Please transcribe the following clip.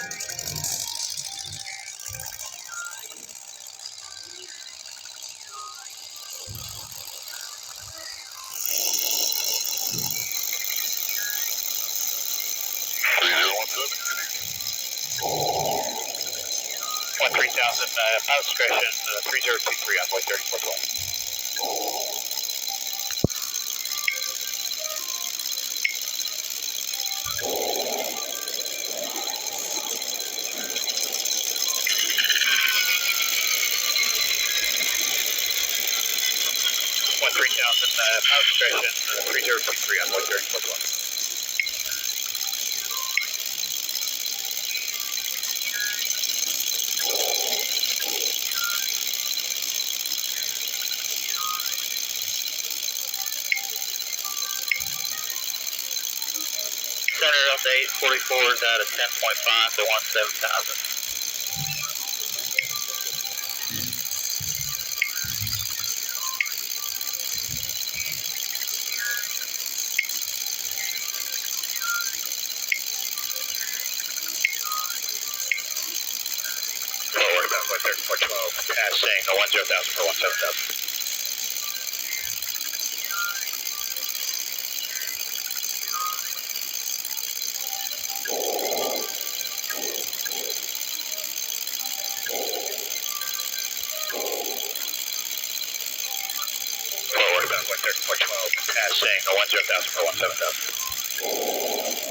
One 3000, pilot discretion, 3023 on boy 3412. One 3000, pilot discretion, 3023 on boy 3412. Center update 44 is out of 10.5 to 17,000. Forward about 3412, passing the 10,000 for 17,000. Forward about 3412, passing the 10,000 for 17,000.